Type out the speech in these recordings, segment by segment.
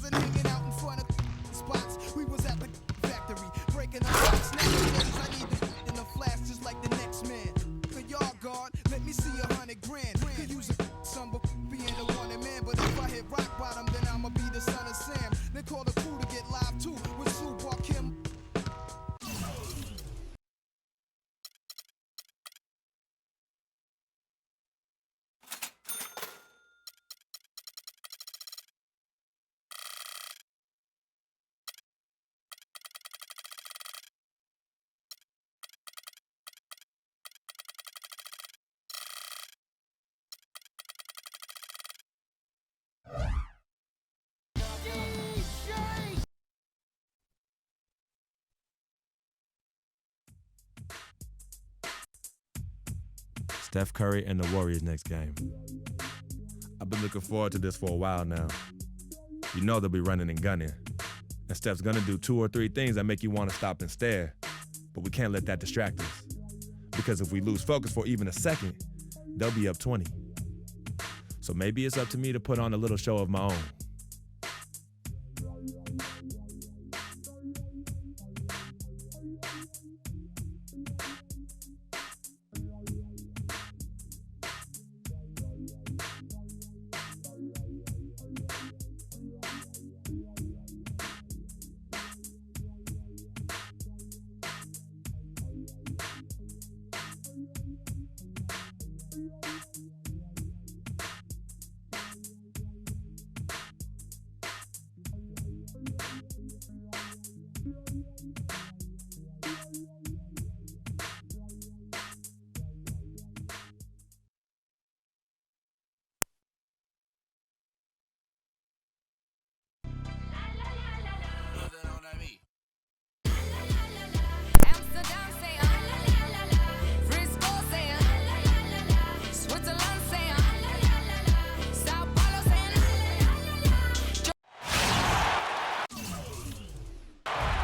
wasn't hanging out in front of spots. We was at the factory, breaking the box. Nowadays, I need the in the flash just like the next man. Could y'all guard? Let me see 100 grand. Could use a some being the wanted man, but if I hit rock bottom, then I'ma be the son of Sam. Then call the crew to get live too with Super Kim. Steph Curry and the Warriors next game. I've been looking forward to this for a while now. You know they'll be running and gunning. And Steph's gonna do 2 or 3 things that make you want to stop and stare. But we can't let that distract us. Because if we lose focus for even a second, they'll be up 20. So maybe it's up to me to put on a little show of my own.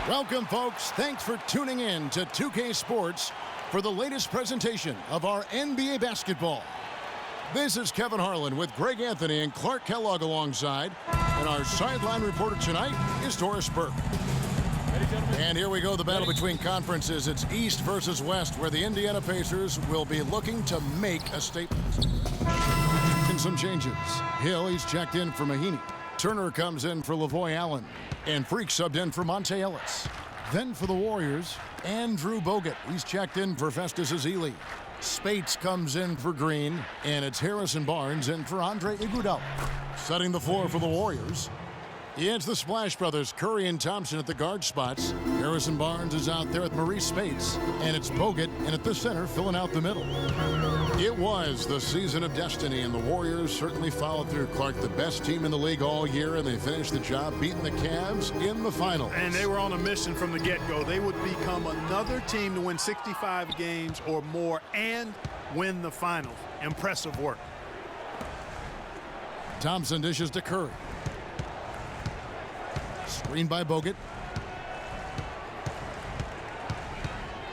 Welcome, folks. Thanks for tuning in to 2K Sports for the latest presentation of our NBA basketball. This is Kevin Harlan with Greg Anthony and Clark Kellogg alongside. And our sideline reporter tonight is Doris Burke. And here we go, the battle between conferences. It's East versus West, where the Indiana Pacers will be looking to make a statement. And some changes. Hill, he's checked in for Mahinmi. Turner comes in for Lavoy Allen. And Freak subbed in for Monte Ellis. Then for the Warriors, Andrew Bogut. He's checked in for Festus Ezeli. Spates comes in for Green. And it's Harrison Barnes in for Andre Iguodala. Setting the floor for the Warriors, it's the Splash Brothers, Curry and Thompson at the guard spots. Harrison Barnes is out there with Maurice Spates. And it's Bogut in at the center, filling out the middle. It was the season of destiny, and the Warriors certainly followed through. Clark, the best team in the league all year, and they finished the job beating the Cavs in the finals. And they were on a mission from the get-go. They would become another team to win 65 games or more and win the finals. Impressive work. Thompson dishes to Curry. Screen by Bogut.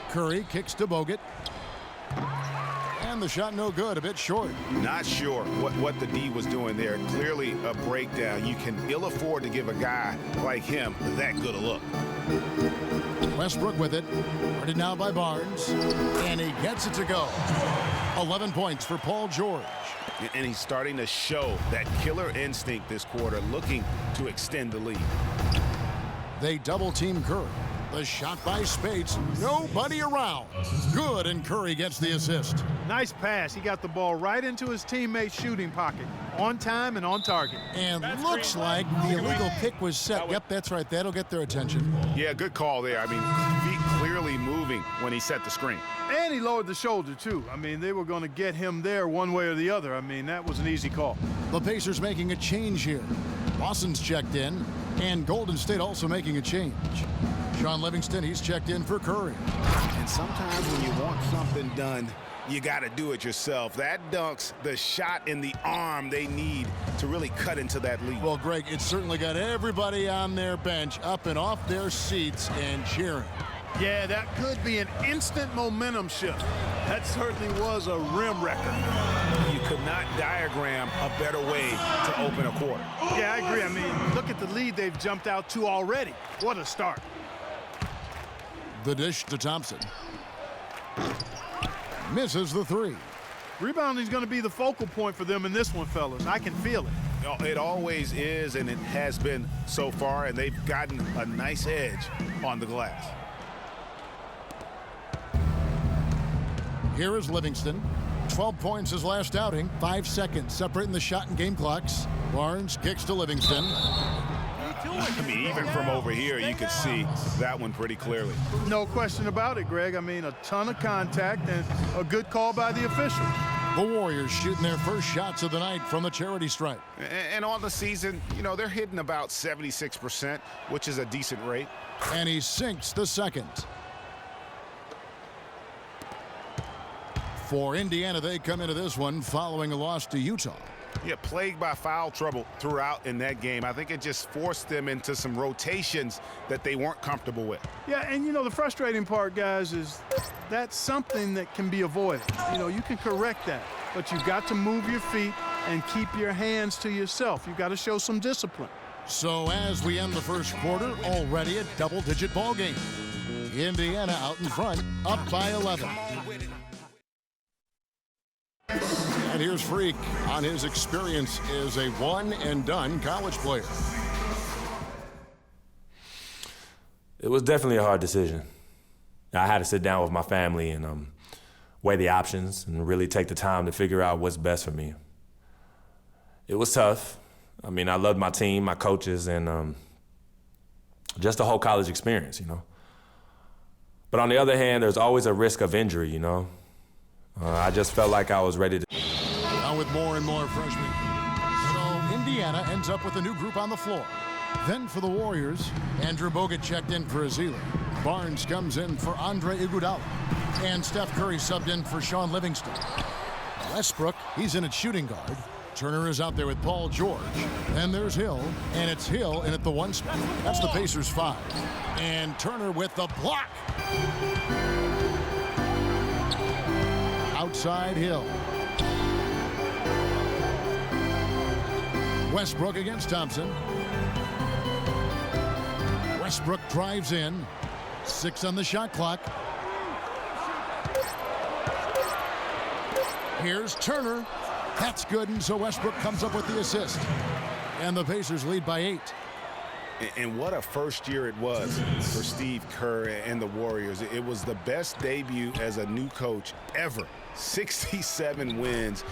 Curry kicks to Bogut. And the shot no good, a bit short. Not sure what the D was doing there. Clearly a breakdown. You can ill afford to give a guy like him that good a look. Westbrook with it. Guarded now by Barnes. And he gets it to go. 11 points for Paul George. And he's starting to show that killer instinct this quarter, looking to extend the lead. They double team Curry. The shot by Spates. Nobody around. Good, and Curry gets the assist. Nice pass. He got the ball right into his teammate's shooting pocket. On time and on target. And looks like the illegal pick was set. Yep, that's right. That'll get their attention. Yeah, good call there. I mean, feet clearly moving when he set the screen. And he lowered the shoulder, too. I mean, they were going to get him there one way or the other. I mean, that was an easy call. The Pacers making a change here. Lawson's checked in, and Golden State also making a change. Sean Livingston, he's checked in for Curry. And sometimes when you want something done, you got to do it yourself. That dunks the shot in the arm they need to really cut into that lead. Well, Greg, it's certainly got everybody on their bench up and off their seats and cheering. Yeah, that could be an instant momentum shift. That certainly was a rim wrecker. You could not diagram a better way to open a quarter. Yeah, I agree. I mean, look at about the lead they've jumped out to already. What a start. The dish to Thompson. Misses the three. Rebounding is going to be the focal point for them in this one, fellas. I can feel it. It always is, and it has been so far, and they've gotten a nice edge on the glass. Here is Livingston. 12 points his last outing. 5 seconds separating the shot and game clocks. Barnes kicks to Livingston. I mean, even from over here, you could see that one pretty clearly. No question about it, Greg. I mean, a ton of contact and a good call by the official. The Warriors shooting their first shots of the night from the charity stripe. And on the season, you know, they're hitting about 76%, which is a decent rate. And he sinks the second. For Indiana, they come into this one following a loss to Utah. Yeah, plagued by foul trouble throughout in that game. I think it just forced them into some rotations that they weren't comfortable with. Yeah, and you know, the frustrating part, guys, is that's something that can be avoided. You know, you can correct that, but you've got to move your feet and keep your hands to yourself. You've got to show some discipline. So as we end the first quarter, already a double-digit ball game. Indiana out in front, up by 11. And here's Freak on his experience as a one-and-done college player. It was definitely a hard decision. I had to sit down with my family and weigh the options and really take the time to figure out what's best for me. It was tough. I mean, I loved my team, my coaches, and just the whole college experience, you know. But on the other hand, there's always a risk of injury, you know. I just felt like I was ready to. Now with more and more freshmen. So Indiana ends up with a new group on the floor. Then for the Warriors, Andrew Bogut checked in for Azili. Barnes comes in for Andre Iguodala. And Steph Curry subbed in for Sean Livingston. Westbrook, he's in at shooting guard. Turner is out there with Paul George. Then there's Hill, and it's Hill in at the 1 spot. That's the Pacers 5. And Turner with the block. Outside Hill. Westbrook against Thompson. Westbrook drives in. 6 on the shot clock. Here's Turner. That's good, and so Westbrook comes up with the assist. And the Pacers lead by 8. And what a first year it was for Steve Kerr and the Warriors. It was the best debut as a new coach ever. 67 wins.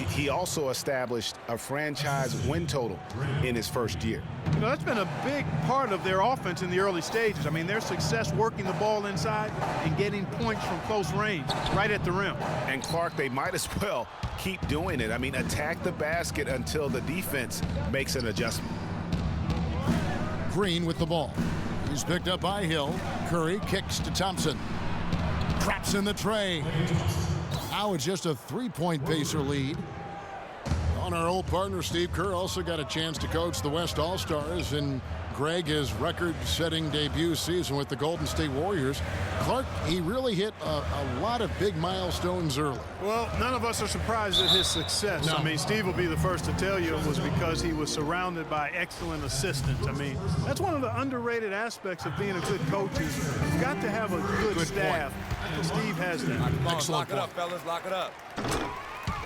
He also established a franchise win total in his first year. You know, that's been a big part of their offense in the early stages. I mean, their success working the ball inside and getting points from close range, right at the rim. And Clark, they might as well keep doing it. I mean, attack the basket until the defense makes an adjustment. Green with the ball. He's picked up by Hill. Curry kicks to Thompson. Traps in the tray. Now it's just a 3-point Pacer lead. On our old partner, Steve Kerr also got a chance to coach the West All-Stars, and Greg, his record-setting debut season with the Golden State Warriors. Clark, he really hit a lot of big milestones early. Well, none of us are surprised at his success. No. I mean, Steve will be the first to tell you it was because he was surrounded by excellent assistants. I mean, that's one of the underrated aspects of being a good coach is you've got to have a good staff. And Steve has that. Excellent. Lock it up, fellas. Lock it up.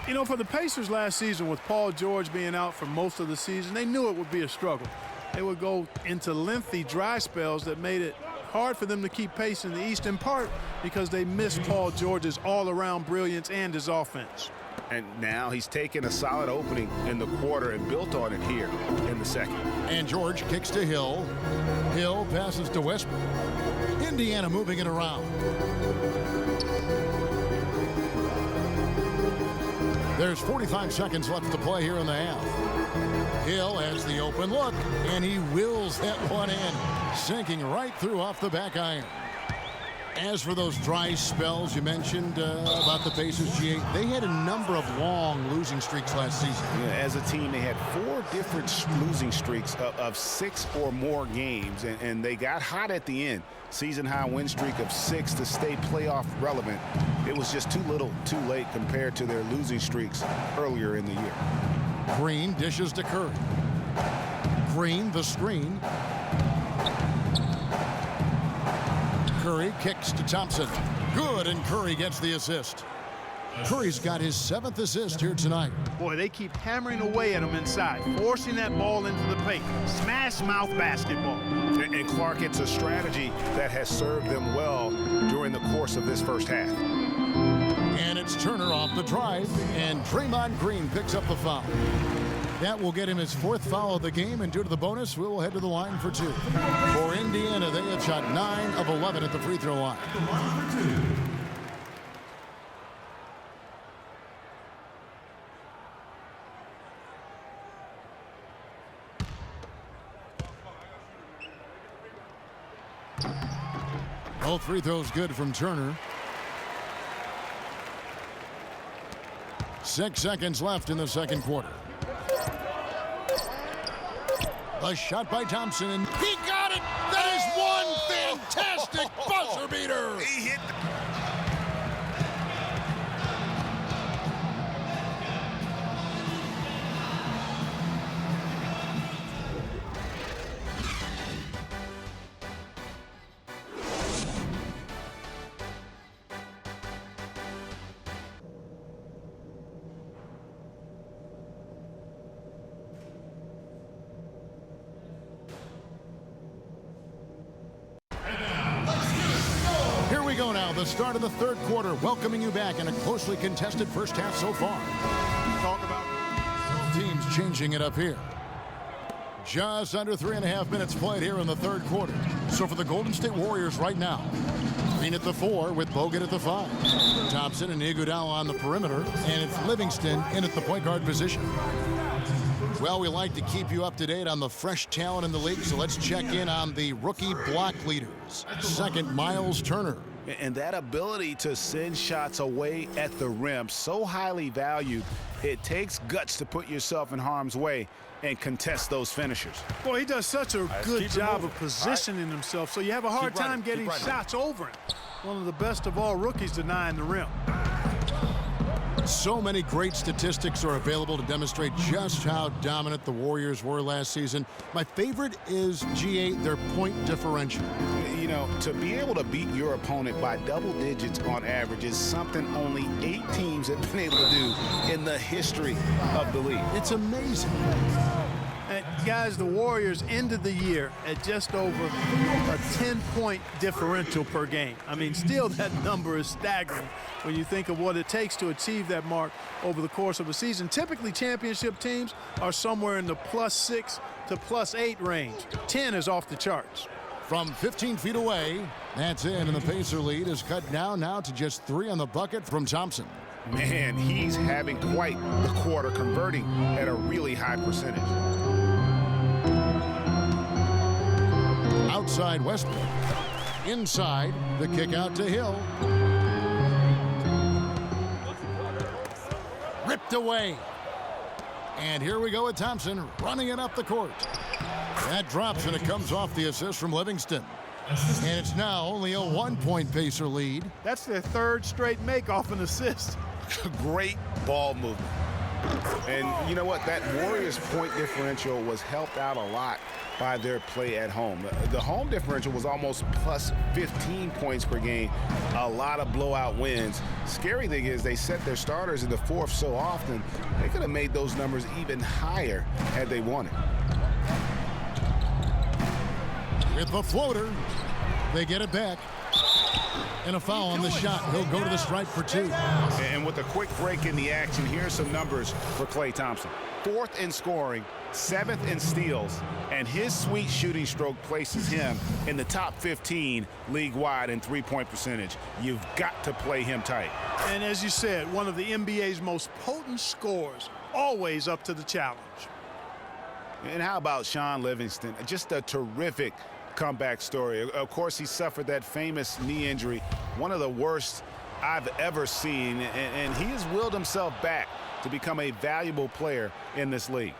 You know, for the Pacers last season, with Paul George being out for most of the season, they knew it would be a struggle. They would go into lengthy dry spells that made it hard for them to keep pace in the East, in part because they missed Paul George's all-around brilliance and his offense. And now he's taken a solid opening in the quarter and built on it here in the second. And George kicks to Hill. Hill passes to Westbrook. Indiana moving it around. There's 45 seconds left to play here in the half. Hill has the open look, and he wills that one in, sinking right through off the back iron. As for those dry spells you mentioned about the Pacers, G8, they had a number of long losing streaks last season. Yeah, as a team, they had 4 different losing streaks of 6 or more games, and they got hot at the end. Season-high win streak of 6 to stay playoff relevant. It was just too little, too late compared to their losing streaks earlier in the year. Green dishes to Curry. Green, the screen. Curry kicks to Thompson. Good, and Curry gets the assist. Curry's got his 7th assist here tonight. Boy, they keep hammering away at him inside, forcing that ball into the paint. Smash mouth basketball. And Clark, it's a strategy that has served them well during the course of this first half. And it's Turner off the drive, and Draymond Green picks up the foul. That will get him his 4th foul of the game, and due to the bonus, we will head to the line for 2. For Indiana, they have shot 9 of 11 at the free throw line. Both free throws good from Turner. 6 seconds left in the second quarter. A shot by Thompson, and he got it! That is one fantastic buzzer beater! He hit Go now, the start of the third quarter, welcoming you back in a closely contested first half so far. Talk about teams changing it up here. Just under 3.5 minutes played here in the third quarter. So for the Golden State Warriors right now, Green at the 4 with Bogut at the 5. Thompson and Iguodala on the perimeter, and it's Livingston in at the point guard position. Well, we like to keep you up to date on the fresh talent in the league, so let's check in on the rookie block leaders. Second, Miles Turner. And that ability to send shots away at the rim, so highly valued, it takes guts to put yourself in harm's way and contest those finishers. Boy, he does such a good job of positioning himself, so you have a hard time getting shots over him. One of the best of all rookies denying the rim. So many great statistics are available to demonstrate just how dominant the Warriors were last season. My favorite is, GA, their point differential. You know, to be able to beat your opponent by double digits on average is something only 8 teams have been able to do in the history of the league. It's amazing. And guys, the Warriors ended the year at just over a 10-point differential per game. I mean, still that number is staggering when you think of what it takes to achieve that mark over the course of a season. Typically, championship teams are somewhere in the +6 to +8 range. 10 is off the charts. From 15 feet away, that's in, and the Pacer lead is cut down now to just 3 on the bucket from Thompson. Man, he's having quite the quarter, converting at a really high percentage. Outside Westbrook. Inside, the kick out to Hill. Ripped away. And here we go with Thompson running it up the court. That drops, and it comes off the assist from Livingston. And it's now only a 1-point Pacer lead. That's their 3rd straight make off an assist. Great ball movement. And you know what? That Warriors point differential was helped out a lot by their play at home. The home differential was almost +15 points per game. A lot of blowout wins. Scary thing is they set their starters in the 4th so often, they could have made those numbers even higher had they wanted. With the floater, they get it back. And a foul on the shot. He'll go to the stripe for 2. And with a quick break in the action, here's some numbers for Klay Thompson. 4th in scoring, 7th in steals, and his sweet shooting stroke places him in the top 15 league-wide in three-point percentage. You've got to play him tight. And as you said, one of the NBA's most potent scorers, always up to the challenge. And how about Sean Livingston? Just a terrific comeback story. Of course, he suffered that famous knee injury, one of the worst I've ever seen, and he has willed himself back to become a valuable player in this league.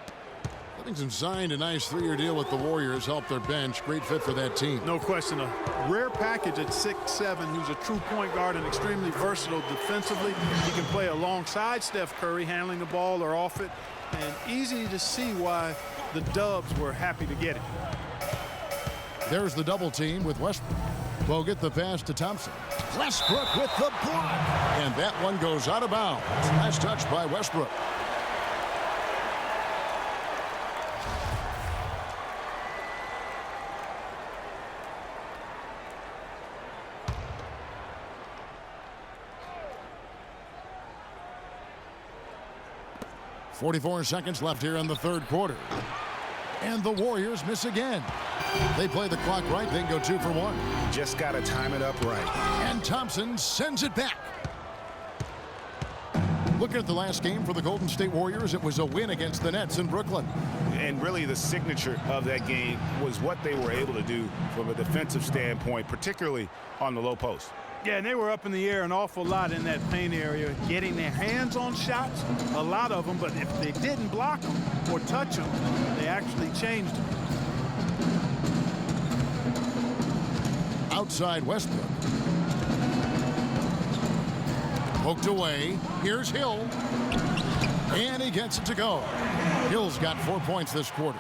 Livingston signed a nice 3-year deal with the Warriors, helped their bench. Great fit for that team. No question. A rare package at 6'7", who's a true point guard and extremely versatile defensively. He can play alongside Steph Curry, handling the ball or off it. And easy to see why the Dubs were happy to get it. There's the double team with Westbrook. Bogut the pass to Thompson. Westbrook with the block. And that one goes out of bounds. Last touch by Westbrook. .44 seconds left here in the third quarter. And the Warriors miss again. They play the clock right, then go 2 for 1. Just got to time it up right. And Thompson sends it back. Looking at the last game for the Golden State Warriors, it was a win against the Nets in Brooklyn. And really the signature of that game was what they were able to do from a defensive standpoint, particularly on the low post. Yeah, and they were up in the air an awful lot in that paint area, getting their hands on shots, a lot of them, but if they didn't block them or touch them, they actually changed them. Outside Westbrook. Poked away. Here's Hill. And he gets it to go. Hill's got 4 points this quarter.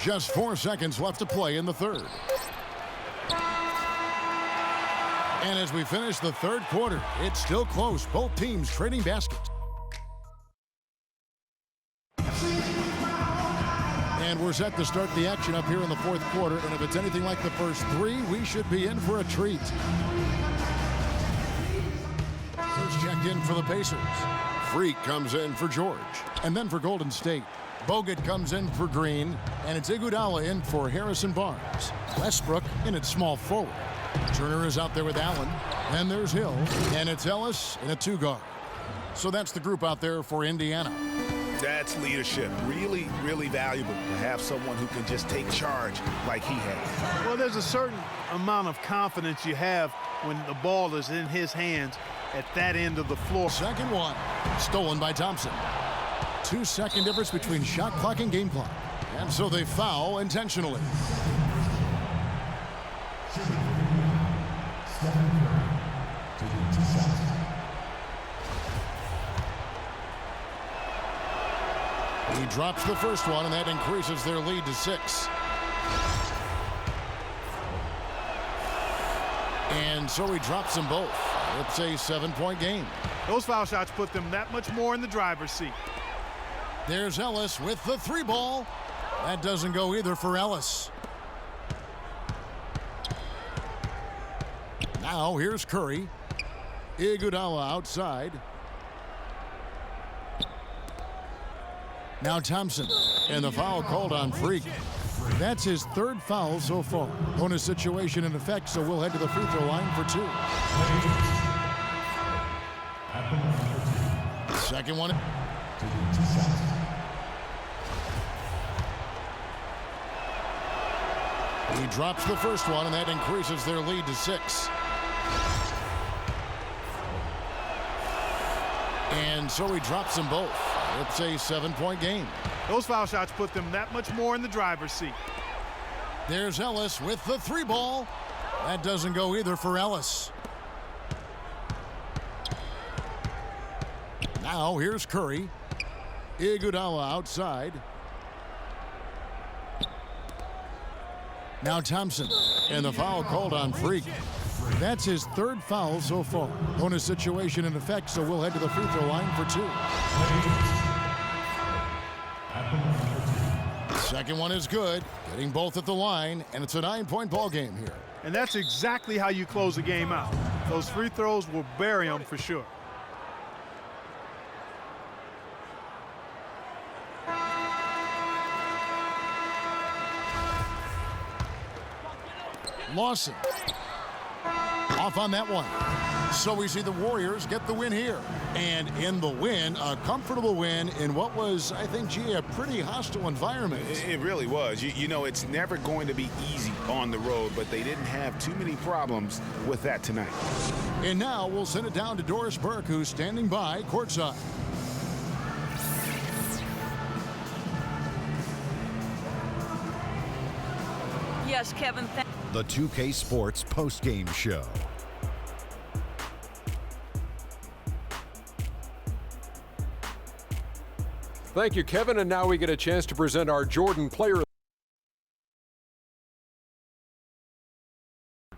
Just 4 seconds left to play in the third. And as we finish the third quarter, it's still close. Both teams trading baskets. And we're set to start the action up here in the fourth quarter. And if it's anything like the first 3, we should be in for a treat. First checked in for the Pacers. Freak comes in for George. And then for Golden State, Bogut comes in for Green. And it's Iguodala in for Harrison Barnes. Westbrook in at small forward. Turner is out there with Allen. And there's Hill. And it's Ellis in a 2-guard. So that's the group out there for Indiana. That's leadership. Really, really valuable to have someone who can just take charge like he has. Well, there's a certain amount of confidence you have when the ball is in his hands at that end of the floor. Second one. Stolen by Thompson. 2-second difference between shot clock and game clock. And so they foul intentionally. He drops the first one, and that increases their lead to 6. And so he drops them both. It's a 7-point game. Those foul shots put them that much more in the driver's seat. There's Ellis with the 3-ball. That doesn't go either for Ellis. Now here's Curry. Iguodala outside. Now Thompson. And the foul called on Freak. That's his 3rd foul so far. Bonus situation in effect, so we'll head to the free throw line for 2. Second one. He drops the first one, and that increases their lead to 6. And so he drops them both. It's a 7-point game. Those foul shots put them that much more in the driver's seat. There's Ellis with the 3-ball. That doesn't go either for Ellis. Now here's Curry. Iguodala outside. Now Thompson. And the foul called on Freak. That's his 3rd foul so far. Bonus situation in effect, so we'll head to the free throw line for 2. Second one is good. Getting both at the line, and it's a 9-point ball game here. And that's exactly how you close a game out. Those free throws will bury them for sure. Lawson. Off on that one. So we see the Warriors get the win here. And in the win, a comfortable win in what was, I think, gee, a pretty hostile environment. It really was. You know, it's never going to be easy on the road, but they didn't have too many problems with that tonight. And now we'll send it down to Doris Burke, who's standing by courtside. Yes, Kevin. The 2K Sports post-game show. Thank you, Kevin. And now we get a chance to present our Jordan Player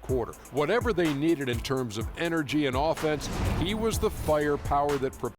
quarter. Whatever they needed in terms of energy and offense, he was the firepower that